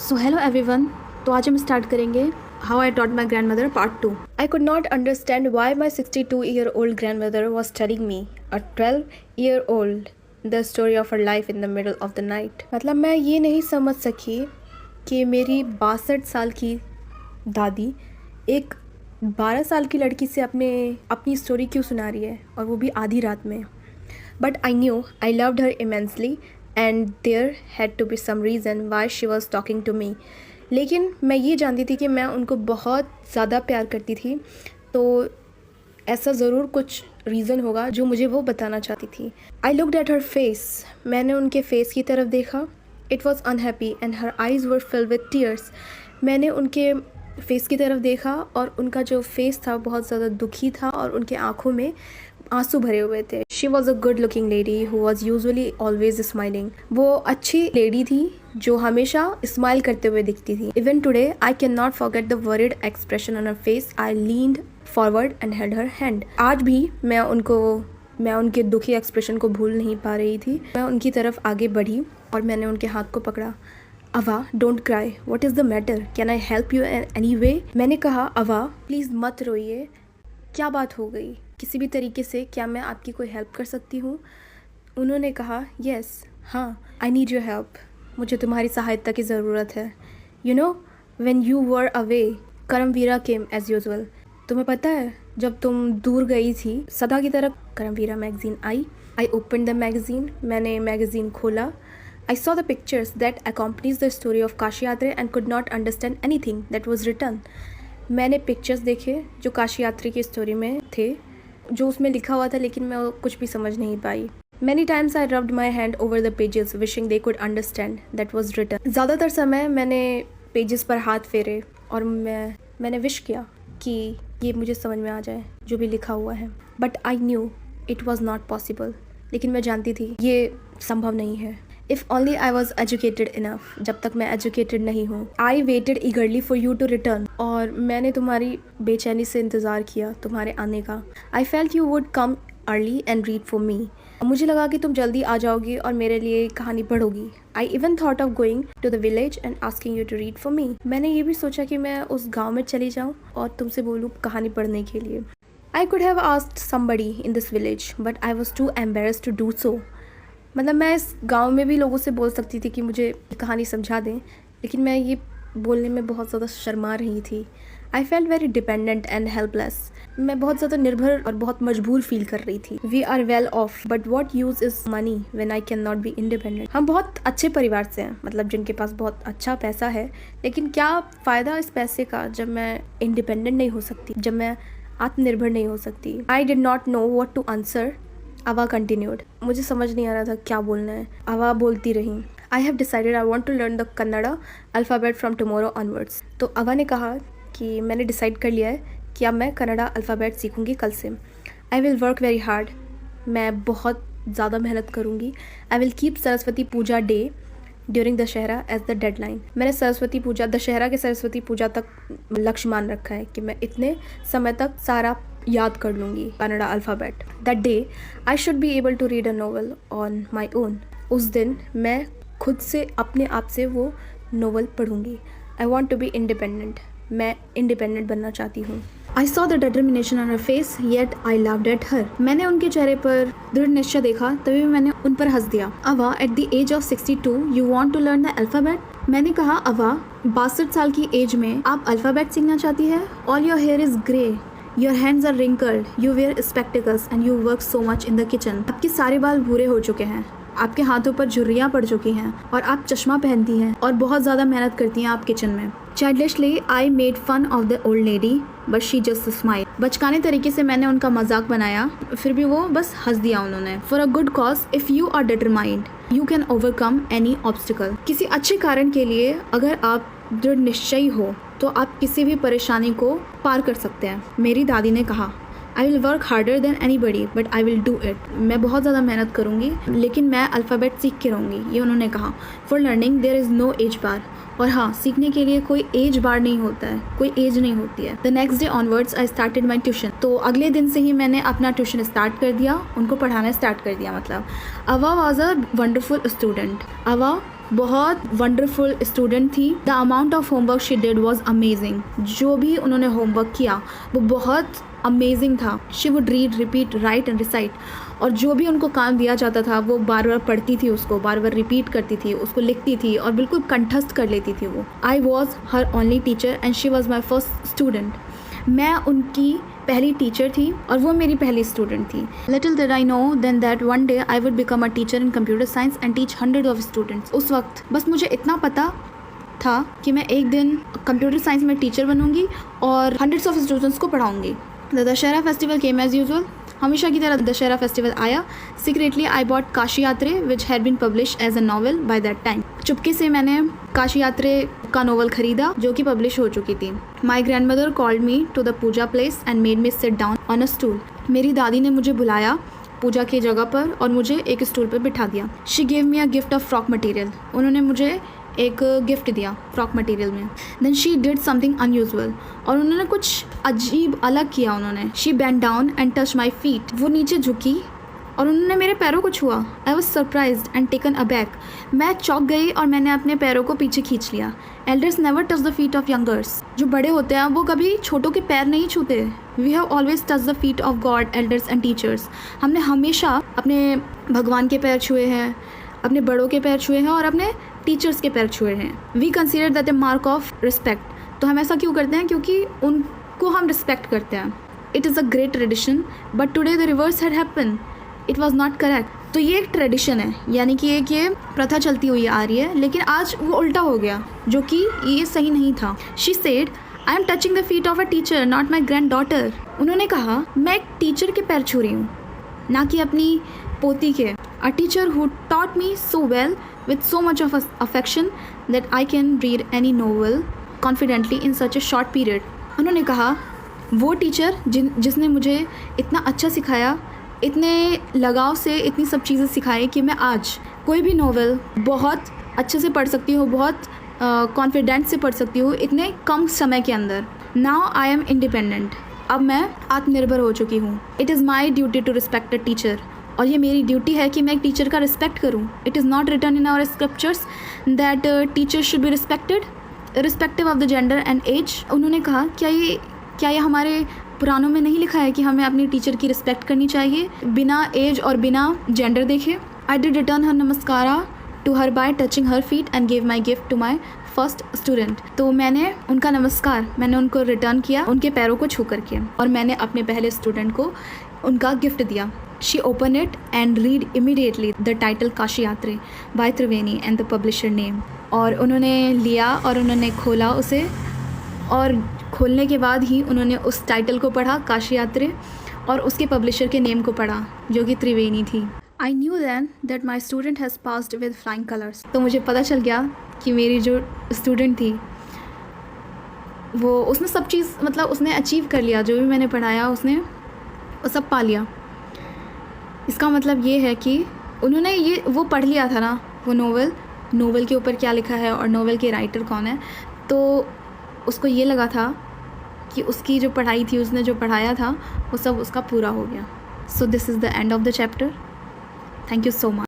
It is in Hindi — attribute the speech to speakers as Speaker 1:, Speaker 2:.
Speaker 1: So hello everyone. तो आज हम स्टार्ट करेंगे how I taught my grand mother part 2। I could not understand why my 62-year-old grand mother was telling me a 12-year-old the story of her life in the middle of the night. मतलब मैं ये नहीं समझ सकी कि मेरी 62 साल की दादी एक 12 साल की लड़की से अपनी स्टोरी क्यों सुना रही है, और वो भी आधी रात में। But I knew I loved her immensely and there had to be some reason why she was talking to me। लेकिन मैं ये जानती थी कि मैं उनको बहुत ज़्यादा प्यार करती थी, तो ऐसा ज़रूर कुछ रीज़न होगा जो मुझे वो बताना चाहती थी। I looked at her face. मैंने उनके फेस की तरफ देखा। It was unhappy and her eyes were filled with tears. मैंने उनके फेस की तरफ देखा और उनका जो फेस था बहुत ज़्यादा दुखी था और उनके आँखों में आंसू भरे हुए थे। She was a good looking lady who was usually always smiling. वो अच्छी लेडी थी जो हमेशा स्माइल करते हुए दिखती थी। Even today I can not forget the worried expression on her face. I leaned forward and held her hand. आज भी मैं उनके दुखी एक्सप्रेशन को भूल नहीं पा रही थी। मैं उनकी तरफ आगे बढ़ी और मैंने उनके हाथ को पकड़ा। अवा, don't cry, what is the matter, can I help you in any way. मैंने कहा, अवा प्लीज़ मत रोइए, क्या बात हो गई, किसी भी तरीके से क्या मैं आपकी कोई हेल्प कर सकती हूँ। उन्होंने कहा, यस, हाँ, आई नीड योर हेल्प, मुझे तुम्हारी सहायता की ज़रूरत है। You know when you were away Karmaveera came as usual. तुम्हें पता है जब तुम दूर गई थी सदा की तरह करमवीरा मैगज़ीन आई। I open the magazine. मैंने मैगज़ीन खोला। I saw the pictures that accompanies the story of Kashi यात्रा and could not understand anything that was written। मैंने पिक्चर्स देखे जो काशी यात्रा की स्टोरी में थे, जो उसमें लिखा हुआ था, लेकिन मैं कुछ भी समझ नहीं पाई। Many times I rubbed my hand over the pages wishing they could understand that was written। ज़्यादातर समय मैंने पेजेस पर हाथ फेरे और मैंने विश किया कि ये मुझे समझ में आ जाए जो भी लिखा हुआ है। But I knew it was not possible। लेकिन मैं जानती थी ये संभव नहीं है। If only I was educated enough। जब तक मैं educated नहीं हूँ। I waited eagerly for you to return। और मैंने तुम्हारी बेचैनी से इंतज़ार किया तुम्हारे आने का। I felt you would come early and read for me। मुझे लगा कि तुम जल्दी आ जाओगी और मेरे लिए कहानी पढ़ोगी। I even thought of going to the village and asking you to read for me। मैंने ये भी सोचा कि मैं उस गाँव में चली जाऊँ और तुमसे बोलूँ कहानी पढ़ने के लिए। I could have asked somebody in this village but I was too embarrassed to do so। मतलब मैं इस गांव में भी लोगों से बोल सकती थी कि मुझे कहानी समझा दें, लेकिन मैं ये बोलने में बहुत ज़्यादा शर्मा रही थी। I felt very dependent and helpless. मैं बहुत ज़्यादा निर्भर और बहुत मजबूर फील कर रही थी। We are well off but what use is money when I can not be independent. हम बहुत अच्छे परिवार से हैं, मतलब जिनके पास बहुत अच्छा पैसा है, लेकिन क्या फ़ायदा इस पैसे का जब मैं इंडिपेंडेंट नहीं हो सकती, जब मैं आत्मनिर्भर नहीं हो सकती। I did not know what to answer. Ava continued. मुझे समझ नहीं आ रहा था क्या बोलना है। अवा बोलती रही। I have decided I want to learn the Kannada alphabet from tomorrow onwards. तो अवा ने कहा कि मैंने डिसाइड कर लिया है कि अब मैं कन्नड़ा अल्फ़ाबेट सीखूंगी कल से। I will work very hard. मैं बहुत ज़्यादा मेहनत करूँगी। I will keep Saraswati Puja day during Dussehra as the deadline. मैंने सरस्वती पूजा, दशहरा के सरस्वती पूजा तक लक्ष्य मान रखा है कि मैं इतने समय तक सारा याद कर लूँगी Kannada alphabet. That day I should be able to read a novel on my own. उस दिन मैं खुद से अपने आप से वो नोवेल पढ़ूँगी। I want to be independent. मैं इंडिपेंडेंट बनना चाहती हूँ। I saw the determination on her face yet I laughed at her. मैंने उनके चेहरे पर दृढ़ निश्चय देखा, तभी मैंने उन पर हंस दिया। अवा, at the age of 62 you want to learn the alphabet. मैंने कहा, अवा 62 साल की एज में आप अल्फ़ाबेट सीखना चाहती है। All your hair is grey, your hands are wrinkled, you wear spectacles and you work so much in the kitchen. आपके सारे बाल भूरे हो चुके हैं, आपके हाथों पर झुर्रियाँ पड़ चुकी हैं और आप चश्मा पहनती हैं और बहुत ज़्यादा मेहनत करती हैं आप किचन में। Childishly I made fun of the old lady but she just smile. बचकाने तरीके से मैंने उनका मजाक बनाया, फिर भी वो बस हंस दिया उन्होंने। For a good cause if you are determined you can overcome any obstacle. किसी अच्छे कारण के लिए अगर आप दृढ़ निश्चयी हो तो आप किसी भी परेशानी को पार कर सकते हैं। मेरी दादी ने कहा, आई will work harder than any buddy but I will do it. मैं बहुत ज़्यादा मेहनत करूँगी लेकिन मैं अल्फ़ाबेट सीख के रहूँगी, ये उन्होंने कहा। For learning there is no age bar. और हाँ, सीखने के लिए कोई एज बार नहीं होता है, कोई एज नहीं होती है। The next day onwards I started my tuition. तो अगले दिन से ही मैंने अपना ट्यूशन स्टार्ट कर दिया, उनको पढ़ाना स्टार्ट कर दिया। मतलब अवा वॉज अ वंडरफुल स्टूडेंट। अवा बहुत वंडरफुल स्टूडेंट थी। The amount of homework she did was amazing. जो भी उन्होंने होमवर्क किया वो बहुत अमेजिंग था। She would read, repeat, right and recite. और जो भी उनको काम दिया जाता था वो बार बार पढ़ती थी, उसको बार बार रिपीट करती थी, उसको लिखती थी और बिल्कुल कंठस्थ कर लेती थी वो। I was her only teacher and she was my first student. मैं उनकी पहली टीचर थी और वो मेरी पहली स्टूडेंट थी। Little did I know then that one day I would become a teacher in computer science and teach hundred of students. उस वक्त बस मुझे इतना पता था कि मैं एक दिन कंप्यूटर साइंस में टीचर बनूंगी और हंड्रेड्स ऑफ स्टूडेंट्स को पढ़ाऊंगी। The Dussehra festival came as usual. हमेशा की तरह दशहरा फेस्टिवल आया। Secretly I bought Kashi Yatre which had been publish as a novel by that time. चुपके से मैंने काशी यात्रे का नॉवल खरीदा जो कि पब्लिश हो चुकी थी। My grandmother called me to the puja place and made me sit down on a stool. मेरी दादी ने मुझे बुलाया पूजा की जगह पर और मुझे एक स्टूल पर बिठा दिया। She gave me a gift of frock material. उन्होंने मुझे एक गिफ्ट दिया फ्रॉक मटेरियल में। Then she did something unusual. और उन्होंने कुछ अजीब अलग किया। उन्होंने she bent down and touch my feet. वो नीचे झुकी और उन्होंने मेरे पैरों को छुआ। I was surprised and taken aback. मैं चौंक गई और मैंने अपने पैरों को पीछे खींच लिया। Elders never touch the feet of youngers. जो बड़े होते हैं वो कभी छोटों के पैर नहीं छूते। We have always touch the feet of God, elders and teachers. हमने हमेशा अपने भगवान के पैर छुए हैं, अपने बड़ों के पैर छुए हैं और अपने टीचर्स के पैर छुए हैं। We consider that a mark of respect. तो हम ऐसा क्यों करते हैं? क्योंकि उनको हम रिस्पेक्ट करते हैं। It is a great tradition but today the reverse had happen. It was not correct. तो ये एक ट्रेडिशन है, यानी कि एक ये प्रथा चलती हुई आ रही है, लेकिन आज वो उल्टा हो गया जो कि ये सही नहीं था। She said I am touching the feet of a teacher not my grand daughter. उन्होंने कहा मैं एक टीचर के पैर छू रही हूँ, ना कि अपनी पोती के। A teacher who taught me so well with so much of affection that I can read any novel confidently in such a short period. उन्होंने कहा वो टीचर जिसने मुझे इतना अच्छा सिखाया, इतने लगाव से इतनी सब चीज़ें सिखाई कि मैं आज कोई भी नोवेल बहुत अच्छे से पढ़ सकती हूँ, बहुत कॉन्फिडेंट से पढ़ सकती हूँ इतने कम समय के अंदर। Now I am independent. अब मैं आत्मनिर्भर हो चुकी हूँ। It is my duty to respect a teacher. और ये मेरी ड्यूटी है कि मैं एक टीचर का रिस्पेक्ट करूं। It is not written in our scriptures that teachers should be respected respective of the gender and age. उन्होंने कहा क्या ये हमारे पुराणों में नहीं लिखा है कि हमें अपनी टीचर की रिस्पेक्ट करनी चाहिए बिना एज और बिना जेंडर देखे? I did return her namaskara to her by touching her feet and give my gift to my first student. तो मैंने उनका नमस्कार उनको रिटर्न किया उनके पैरों को छू करके, और मैंने अपने पहले स्टूडेंट को उनका गिफ्ट दिया। She opened it and read immediately the title Kashi यात्रे by Triveni and the publisher name। और उन्होंने लिया और उन्होंने खोला उसे, और खोलने के बाद ही उन्होंने उस टाइटल को पढ़ा काशी यात्रे और उसके पब्लिशर के नेम को पढ़ा जो कि त्रिवेणी थी। I knew then that my student has passed with flying colors। तो मुझे पता चल गया कि मेरी जो स्टूडेंट थी वो उसने सब चीज़ मतलब उसने अचीव कर लिया। जो भी मैंने पढ़ाया उसने वो सब पा लिया। इसका मतलब ये है कि उन्होंने वो पढ़ लिया था ना, वो नोवेल के ऊपर क्या लिखा है और नोवेल के राइटर कौन है। तो उसको ये लगा था कि उसकी जो पढ़ाई थी, उसने जो पढ़ाया था वो सब उसका पूरा हो गया। So this is the end of the chapter. Thank you so much.